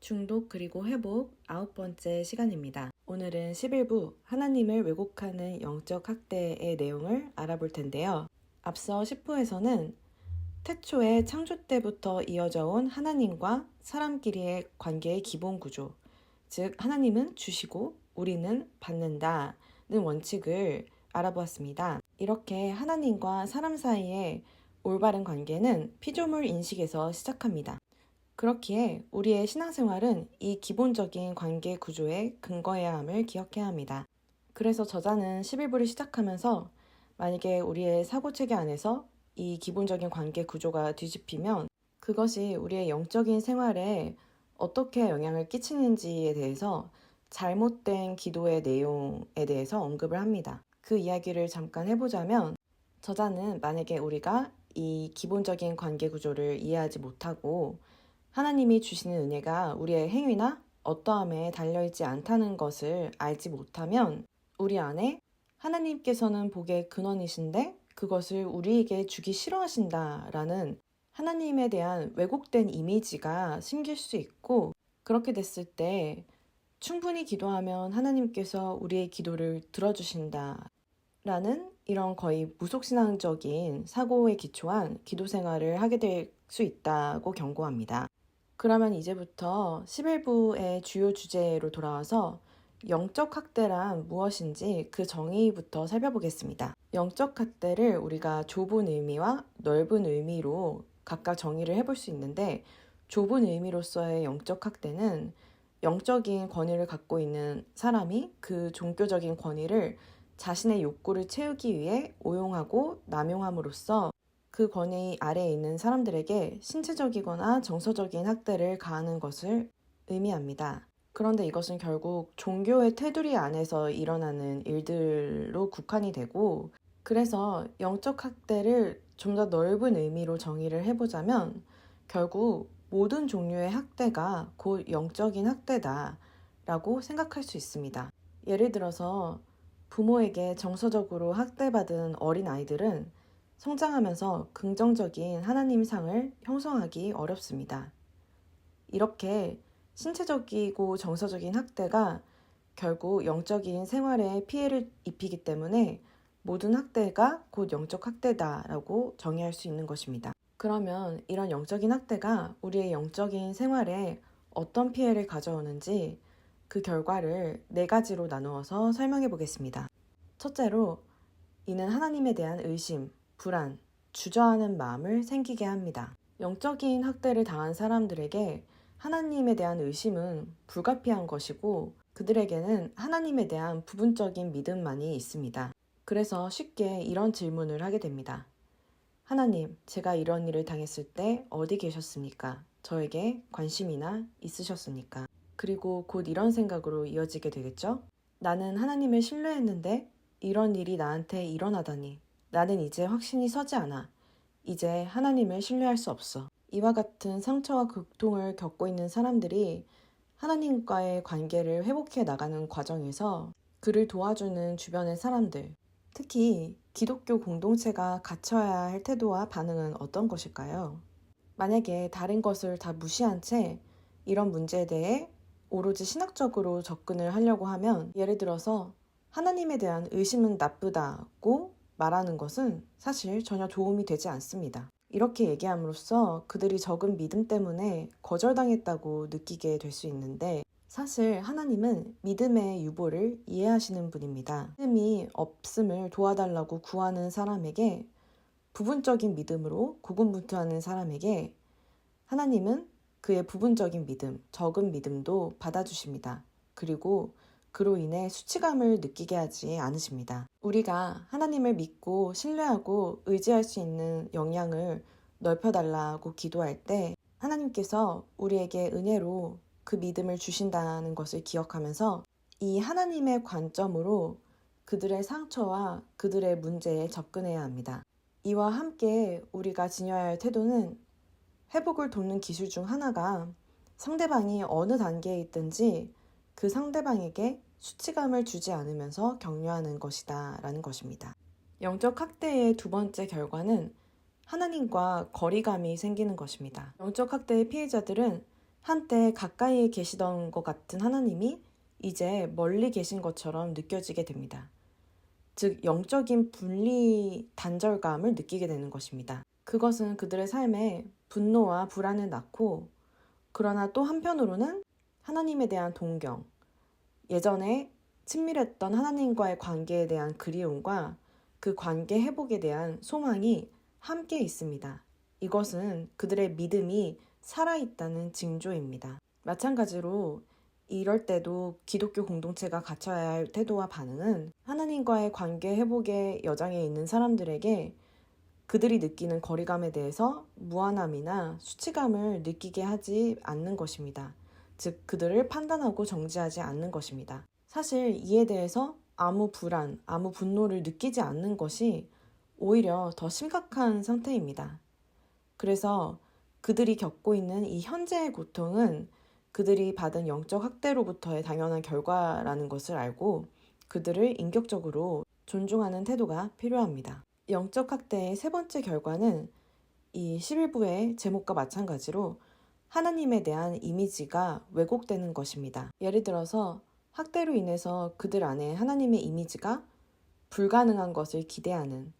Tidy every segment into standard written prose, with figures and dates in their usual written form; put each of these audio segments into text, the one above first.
중독 그리고 회복 9번째 시간입니다. 오늘은 11부 하나님을 왜곡하는 영적 학대의 내용을 알아볼 텐데요. 앞서 10부에서는 태초에 창조 때부터 이어져 온 하나님과 사람끼리의 관계의 기본 구조, 즉 하나님은 주시고 우리는 받는다는 원칙을 알아보았습니다. 이렇게 하나님과 사람 사이의 올바른 관계는 피조물 인식에서 시작합니다. 그렇기에 우리의 신앙생활은 이 기본적인 관계 구조에 근거해야 함을 기억해야 합니다. 그래서 저자는 11부를 시작하면서 만약에 우리의 사고체계 안에서 이 기본적인 관계 구조가 뒤집히면 그것이 우리의 영적인 생활에 어떻게 영향을 끼치는지에 대해서 잘못된 기도의 내용에 대해서 언급을 합니다. 그 이야기를 잠깐 해보자면 저자는 만약에 우리가 이 기본적인 관계 구조를 이해하지 못하고 하나님이 주시는 은혜가 우리의 행위나 어떠함에 달려있지 않다는 것을 알지 못하면 우리 안에 하나님께서는 복의 근원이신데 그것을 우리에게 주기 싫어하신다라는 하나님에 대한 왜곡된 이미지가 생길 수 있고, 그렇게 됐을 때 충분히 기도하면 하나님께서 우리의 기도를 들어주신다라는 이런 거의 무속신앙적인 사고에 기초한 기도 생활을 하게 될 수 있다고 경고합니다. 그러면 이제부터 11부의 주요 주제로 돌아와서 영적 학대란 무엇인지 그 정의부터 살펴보겠습니다. 영적 학대를 우리가 좁은 의미와 넓은 의미로 각각 정의를 해볼 수 있는데, 좁은 의미로서의 영적 학대는 영적인 권위를 갖고 있는 사람이 그 종교적인 권위를 자신의 욕구를 채우기 위해 오용하고 남용함으로써 그 권위 아래에 있는 사람들에게 신체적이거나 정서적인 학대를 가하는 것을 의미합니다. 그런데 이것은 결국 종교의 테두리 안에서 일어나는 일들로 국한이 되고, 그래서 영적 학대를 좀 더 넓은 의미로 정의를 해보자면 결국 모든 종류의 학대가 곧 영적인 학대다라고 생각할 수 있습니다. 예를 들어서 부모에게 정서적으로 학대받은 어린 아이들은 성장하면서 긍정적인 하나님상을 형성하기 어렵습니다. 이렇게 신체적이고 정서적인 학대가 결국 영적인 생활에 피해를 입히기 때문에 모든 학대가 곧 영적 학대다라고 정의할 수 있는 것입니다. 그러면 이런 영적인 학대가 우리의 영적인 생활에 어떤 피해를 가져오는지 그 결과를 4가지로 나누어서 설명해 보겠습니다. 첫째로, 이는 하나님에 대한 의심, 불안, 주저하는 마음을 생기게 합니다. 영적인 학대를 당한 사람들에게 하나님에 대한 의심은 불가피한 것이고 그들에게는 하나님에 대한 부분적인 믿음만이 있습니다. 그래서 쉽게 이런 질문을 하게 됩니다. 하나님, 제가 이런 일을 당했을 때 어디 계셨습니까? 저에게 관심이나 있으셨습니까? 그리고 곧 이런 생각으로 이어지게 되겠죠? 나는 하나님을 신뢰했는데 이런 일이 나한테 일어나다니. 나는 이제 확신이 서지 않아. 이제 하나님을 신뢰할 수 없어. 이와 같은 상처와 고통을 겪고 있는 사람들이 하나님과의 관계를 회복해 나가는 과정에서 그를 도와주는 주변의 사람들, 특히 기독교 공동체가 갖춰야 할 태도와 반응은 어떤 것일까요? 만약에 다른 것을 다 무시한 채 이런 문제에 대해 오로지 신학적으로 접근을 하려고 하면, 예를 들어서 하나님에 대한 의심은 나쁘다고 말하는 것은 사실 전혀 도움이 되지 않습니다. 이렇게 얘기함으로써 그들이 적은 믿음 때문에 거절당했다고 느끼게 될 수 있는데, 사실 하나님은 믿음의 유보를 이해하시는 분입니다. 믿음이 없음을 도와달라고 구하는 사람에게, 부분적인 믿음으로 고군분투하는 사람에게 하나님은 그의 부분적인 믿음, 적은 믿음도 받아주십니다. 그리고 그로 인해 수치감을 느끼게 하지 않으십니다. 우리가 하나님을 믿고 신뢰하고 의지할 수 있는 역량을 넓혀달라고 기도할 때 하나님께서 우리에게 은혜로 그 믿음을 주신다는 것을 기억하면서 이 하나님의 관점으로 그들의 상처와 그들의 문제에 접근해야 합니다. 이와 함께 우리가 지녀야 할 태도는, 회복을 돕는 기술 중 하나가 상대방이 어느 단계에 있든지 그 상대방에게 수치감을 주지 않으면서 격려하는 것이다 라는 것입니다. 영적 학대의 2번째 결과는 하나님과 거리감이 생기는 것입니다. 영적 학대의 피해자들은 한때 가까이에 계시던 것 같은 하나님이 이제 멀리 계신 것처럼 느껴지게 됩니다. 즉, 영적인 분리 단절감을 느끼게 되는 것입니다. 그것은 그들의 삶에 분노와 불안을 낳고, 그러나 또 한편으로는 하나님에 대한 동경, 예전에 친밀했던 하나님과의 관계에 대한 그리움과 그 관계 회복에 대한 소망이 함께 있습니다. 이것은 그들의 믿음이 살아있다는 징조입니다. 마찬가지로 이럴 때도 기독교 공동체가 갖춰야 할 태도와 반응은 하나님과의 관계 회복의 여정에 있는 사람들에게 그들이 느끼는 거리감에 대해서 무안함이나 수치감을 느끼게 하지 않는 것입니다. 즉, 그들을 판단하고 정죄하지 않는 것입니다. 사실 이에 대해서 아무 불안, 아무 분노를 느끼지 않는 것이 오히려 더 심각한 상태입니다. 그래서 그들이 겪고 있는 이 현재의 고통은 그들이 받은 영적 학대로부터의 당연한 결과라는 것을 알고 그들을 인격적으로 존중하는 태도가 필요합니다. 영적 학대의 세 번째 결과는 이 11부의 제목과 마찬가지로 하나님에 대한 이미지가 왜곡되는 것입니다. 예를 들어서 학대로 인해서 그들 안에 하나님의 이미지가 불가능한 것을 기대하는,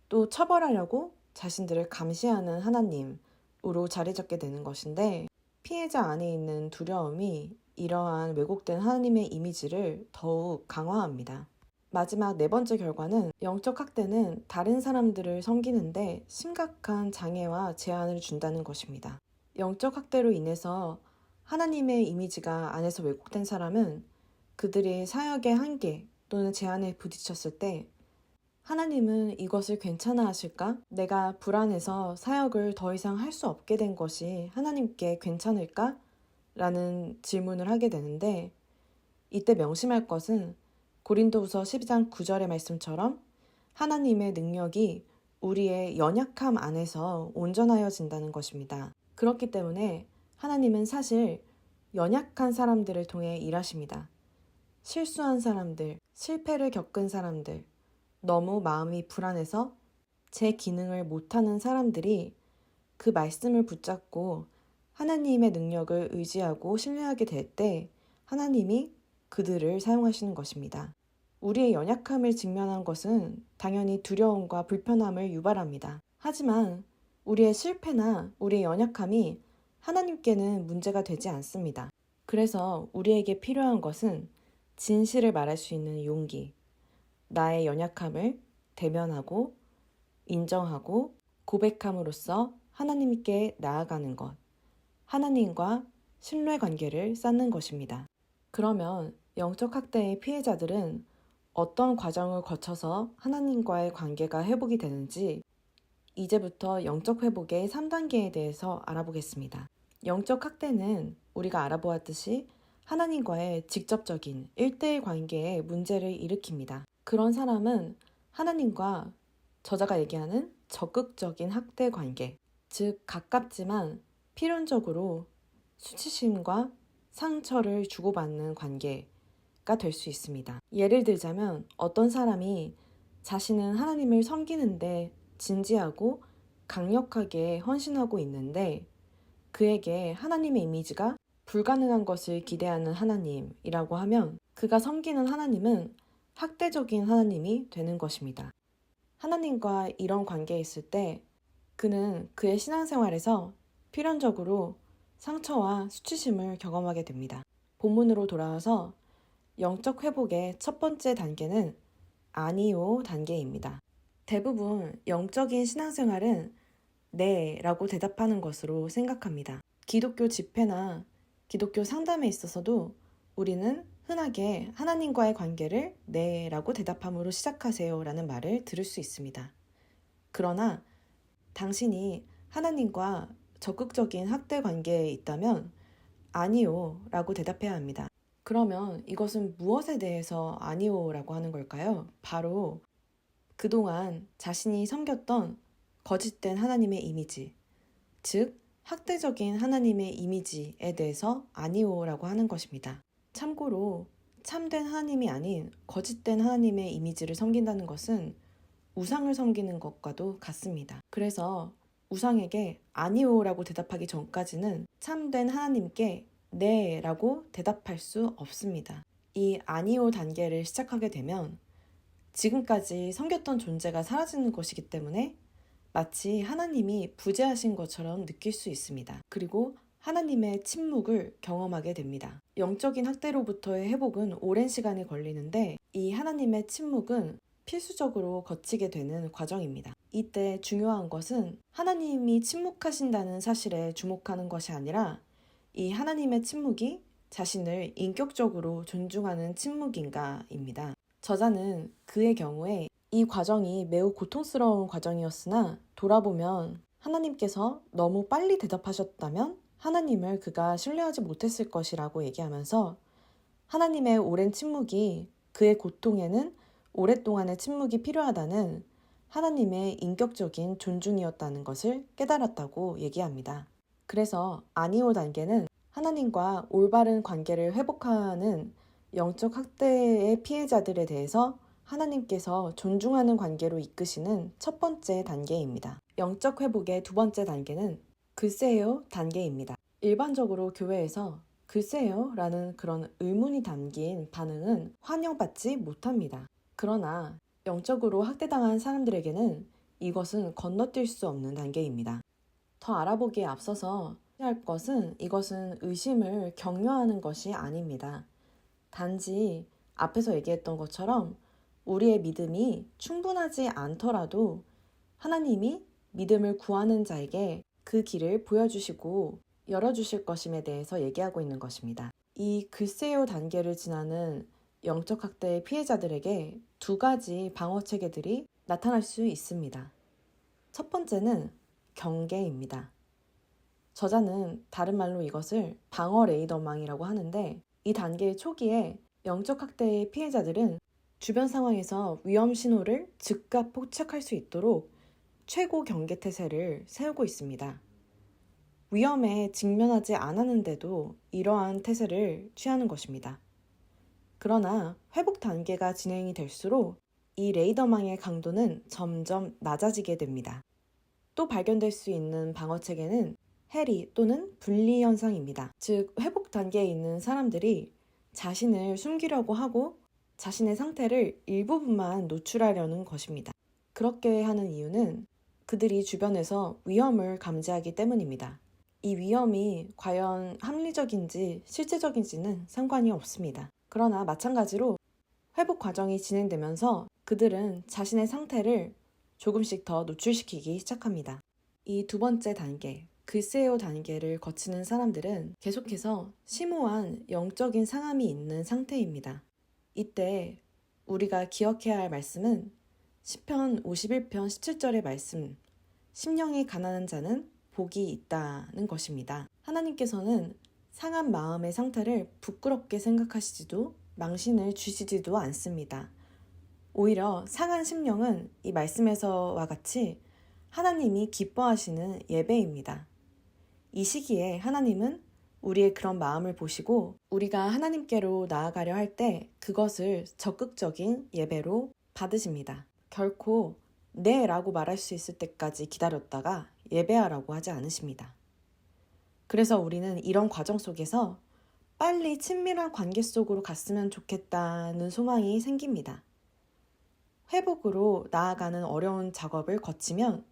또 처벌하려고 자신들을 감시하는 하나님으로 자리 잡게 되는 것인데, 피해자 안에 있는 두려움이 이러한 왜곡된 하나님의 이미지를 더욱 강화합니다. 마지막 네 번째 결과는 영적 학대는 다른 사람들을 섬기는데 심각한 장애와 제한을 준다는 것입니다. 영적 학대로 인해서 하나님의 이미지가 안에서 왜곡된 사람은 그들이 사역의 한계 또는 제한에 부딪혔을 때 하나님은 이것을 괜찮아 하실까? 내가 불안해서 사역을 더 이상 할 수 없게 된 것이 하나님께 괜찮을까? 라는 질문을 하게 되는데, 이때 명심할 것은 고린도후서 12장 9절의 말씀처럼 하나님의 능력이 우리의 연약함 안에서 온전하여진다는 것입니다. 그렇기 때문에 하나님은 사실 연약한 사람들을 통해 일하십니다. 실수한 사람들, 실패를 겪은 사람들, 너무 마음이 불안해서 제 기능을 못하는 사람들이 그 말씀을 붙잡고 하나님의 능력을 의지하고 신뢰하게 될 때 하나님이 그들을 사용하시는 것입니다. 우리의 연약함을 직면한 것은 당연히 두려움과 불편함을 유발합니다. 하지만 우리의 실패나 우리의 연약함이 하나님께는 문제가 되지 않습니다. 그래서 우리에게 필요한 것은 진실을 말할 수 있는 용기, 나의 연약함을 대면하고 인정하고 고백함으로써 하나님께 나아가는 것, 하나님과 신뢰 관계를 쌓는 것입니다. 그러면 영적 학대의 피해자들은 어떤 과정을 거쳐서 하나님과의 관계가 회복이 되는지 이제부터 영적 회복의 3단계에 대해서 알아보겠습니다. 영적 학대는 우리가 알아보았듯이 하나님과의 직접적인 1대1 관계에 문제를 일으킵니다. 그런 사람은 하나님과 저자가 얘기하는 적극적인 학대 관계, 즉 가깝지만 필연적으로 수치심과 상처를 주고받는 관계가 될 수 있습니다. 예를 들자면 어떤 사람이 자신은 하나님을 섬기는데 진지하고 강력하게 헌신하고 있는데 그에게 하나님의 이미지가 불가능한 것을 기대하는 하나님이라고 하면 그가 섬기는 하나님은 학대적인 하나님이 되는 것입니다. 하나님과 이런 관계에 있을 때 그는 그의 신앙생활에서 필연적으로 상처와 수치심을 경험하게 됩니다. 본문으로 돌아와서 영적 회복의 첫 번째 단계는 아니요 단계입니다. 대부분 영적인 신앙생활은 네 라고 대답하는 것으로 생각합니다. 기독교 집회나 기독교 상담에 있어서도 우리는 흔하게 하나님과의 관계를 네 라고 대답함으로 시작하세요 라는 말을 들을 수 있습니다. 그러나 당신이 하나님과 적극적인 학대 관계에 있다면 아니요 라고 대답해야 합니다. 그러면 이것은 무엇에 대해서 아니요 라고 하는 걸까요? 바로 그동안 자신이 섬겼던 거짓된 하나님의 이미지, 즉 학대적인 하나님의 이미지에 대해서 아니오라고 하는 것입니다. 참고로 참된 하나님이 아닌 거짓된 하나님의 이미지를 섬긴다는 것은 우상을 섬기는 것과도 같습니다. 그래서 우상에게 아니오라고 대답하기 전까지는 참된 하나님께 네 라고 대답할 수 없습니다. 이 아니오 단계를 시작하게 되면 지금까지 섬겼던 존재가 사라지는 것이기 때문에 마치 하나님이 부재하신 것처럼 느낄 수 있습니다. 그리고 하나님의 침묵을 경험하게 됩니다. 영적인 학대로부터의 회복은 오랜 시간이 걸리는데 이 하나님의 침묵은 필수적으로 거치게 되는 과정입니다. 이때 중요한 것은 하나님이 침묵하신다는 사실에 주목하는 것이 아니라 이 하나님의 침묵이 자신을 인격적으로 존중하는 침묵인가입니다. 저자는 그의 경우에 이 과정이 매우 고통스러운 과정이었으나 돌아보면 하나님께서 너무 빨리 대답하셨다면 하나님을 그가 신뢰하지 못했을 것이라고 얘기하면서 하나님의 오랜 침묵이 그의 고통에는 오랫동안의 침묵이 필요하다는 하나님의 인격적인 존중이었다는 것을 깨달았다고 얘기합니다. 그래서 아니오 단계는 하나님과 올바른 관계를 회복하는 영적 학대의 피해자들에 대해서 하나님께서 존중하는 관계로 이끄시는 첫 번째 단계입니다. 영적 회복의 두 번째 단계는 글쎄요 단계입니다. 일반적으로 교회에서 글쎄요 라는 그런 의문이 담긴 반응은 환영받지 못합니다. 그러나 영적으로 학대당한 사람들에게는 이것은 건너뛸 수 없는 단계입니다. 더 알아보기에 앞서서 할 것은 이것은 의심을 격려하는 것이 아닙니다. 단지 앞에서 얘기했던 것처럼 우리의 믿음이 충분하지 않더라도 하나님이 믿음을 구하는 자에게 그 길을 보여주시고 열어주실 것임에 대해서 얘기하고 있는 것입니다. 이 글쎄요 단계를 지나는 영적 학대의 피해자들에게 두 가지 방어 체계들이 나타날 수 있습니다. 첫 번째는 경계입니다. 저자는 다른 말로 이것을 방어 레이더망이라고 하는데 이 단계의 초기에 영적 학대의 피해자들은 주변 상황에서 위험 신호를 즉각 포착할 수 있도록 최고 경계 태세를 세우고 있습니다. 위험에 직면하지 않았는데도 이러한 태세를 취하는 것입니다. 그러나 회복 단계가 진행이 될수록 이 레이더망의 강도는 점점 낮아지게 됩니다. 또 발견될 수 있는 방어 체계는 해리 또는 분리 현상입니다. 즉, 회복 단계에 있는 사람들이 자신을 숨기려고 하고 자신의 상태를 일부분만 노출하려는 것입니다. 그렇게 하는 이유는 그들이 주변에서 위험을 감지하기 때문입니다. 이 위험이 과연 합리적인지 실제적인지는 상관이 없습니다. 그러나 마찬가지로 회복 과정이 진행되면서 그들은 자신의 상태를 조금씩 더 노출시키기 시작합니다. 이 두 번째 단계, 글쎄요 단계를 거치는 사람들은 계속해서 심오한 영적인 상함이 있는 상태입니다. 이때 우리가 기억해야 할 말씀은 시편 51편 17절의 말씀, 심령이 가난한 자는 복이 있다는 것입니다. 하나님께서는 상한 마음의 상태를 부끄럽게 생각하시지도 망신을 주시지도 않습니다. 오히려 상한 심령은 이 말씀에서와 같이 하나님이 기뻐하시는 예배입니다. 이 시기에 하나님은 우리의 그런 마음을 보시고 우리가 하나님께로 나아가려 할 때 그것을 적극적인 예배로 받으십니다. 결코 네 라고 말할 수 있을 때까지 기다렸다가 예배하라고 하지 않으십니다. 그래서 우리는 이런 과정 속에서 빨리 친밀한 관계 속으로 갔으면 좋겠다는 소망이 생깁니다. 회복으로 나아가는 어려운 작업을 거치면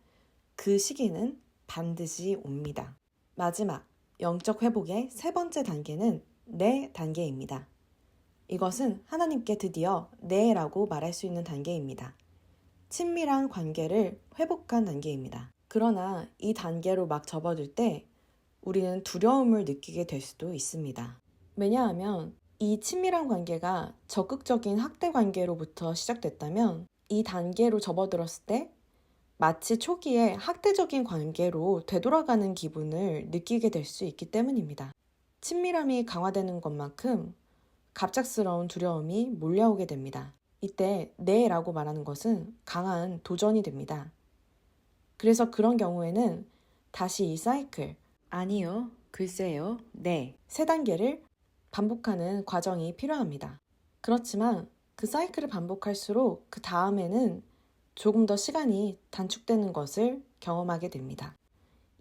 그 시기는 반드시 옵니다. 마지막, 영적 회복의 세 번째 단계는 네 단계입니다. 이것은 하나님께 드디어 네라고 말할 수 있는 단계입니다. 친밀한 관계를 회복한 단계입니다. 그러나 이 단계로 막 접어들 때 우리는 두려움을 느끼게 될 수도 있습니다. 왜냐하면 이 친밀한 관계가 적극적인 학대 관계로부터 시작됐다면 이 단계로 접어들었을 때 마치 초기에 학대적인 관계로 되돌아가는 기분을 느끼게 될 수 있기 때문입니다. 친밀함이 강화되는 것만큼 갑작스러운 두려움이 몰려오게 됩니다. 이때 네라고 말하는 것은 강한 도전이 됩니다. 그래서 그런 경우에는 다시 이 사이클, 아니요, 글쎄요, 네, 세 단계를 반복하는 과정이 필요합니다. 그렇지만 그 사이클을 반복할수록 그 다음에는 조금 더 시간이 단축되는 것을 경험하게 됩니다.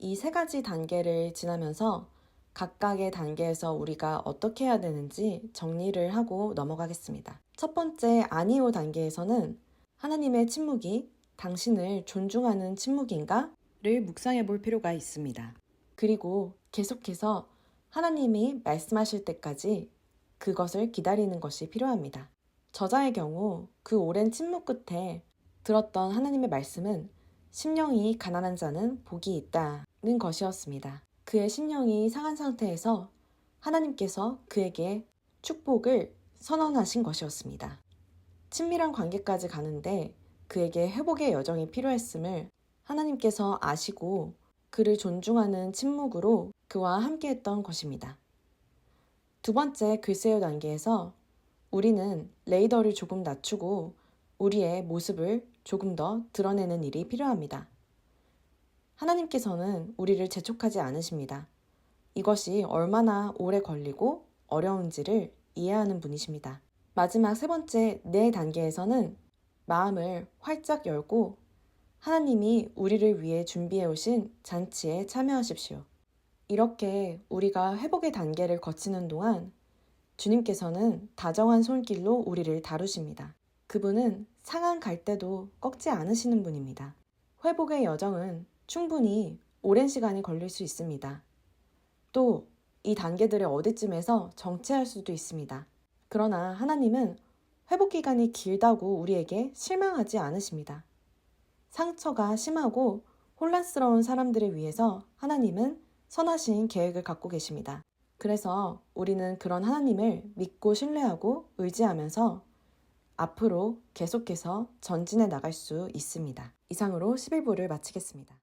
이 세 가지 단계를 지나면서 각각의 단계에서 우리가 어떻게 해야 되는지 정리를 하고 넘어가겠습니다. 첫 번째 아니오 단계에서는 하나님의 침묵이 당신을 존중하는 침묵인가? 를 묵상해 볼 필요가 있습니다. 그리고 계속해서 하나님이 말씀하실 때까지 그것을 기다리는 것이 필요합니다. 저자의 경우 그 오랜 침묵 끝에 들었던 하나님의 말씀은 심령이 가난한 자는 복이 있다는 것이었습니다. 그의 심령이 상한 상태에서 하나님께서 그에게 축복을 선언하신 것이었습니다. 친밀한 관계까지 가는데 그에게 회복의 여정이 필요했음을 하나님께서 아시고 그를 존중하는 침묵으로 그와 함께했던 것입니다. 두 번째 글세요 단계에서 우리는 레이더를 조금 낮추고 우리의 모습을 조금 더 드러내는 일이 필요합니다. 하나님께서는 우리를 재촉하지 않으십니다. 이것이 얼마나 오래 걸리고 어려운지를 이해하는 분이십니다. 마지막 세 번째 네 단계에서는 마음을 활짝 열고 하나님이 우리를 위해 준비해 오신 잔치에 참여하십시오. 이렇게 우리가 회복의 단계를 거치는 동안 주님께서는 다정한 손길로 우리를 다루십니다. 그분은 상한 갈대도 꺾지 않으시는 분입니다. 회복의 여정은 충분히 오랜 시간이 걸릴 수 있습니다. 또 이 단계들의 어디쯤에서 정체할 수도 있습니다. 그러나 하나님은 회복 기간이 길다고 우리에게 실망하지 않으십니다. 상처가 심하고 혼란스러운 사람들을 위해서 하나님은 선하신 계획을 갖고 계십니다. 그래서 우리는 그런 하나님을 믿고 신뢰하고 의지하면서 앞으로 계속해서 전진해 나갈 수 있습니다. 이상으로 11부를 마치겠습니다.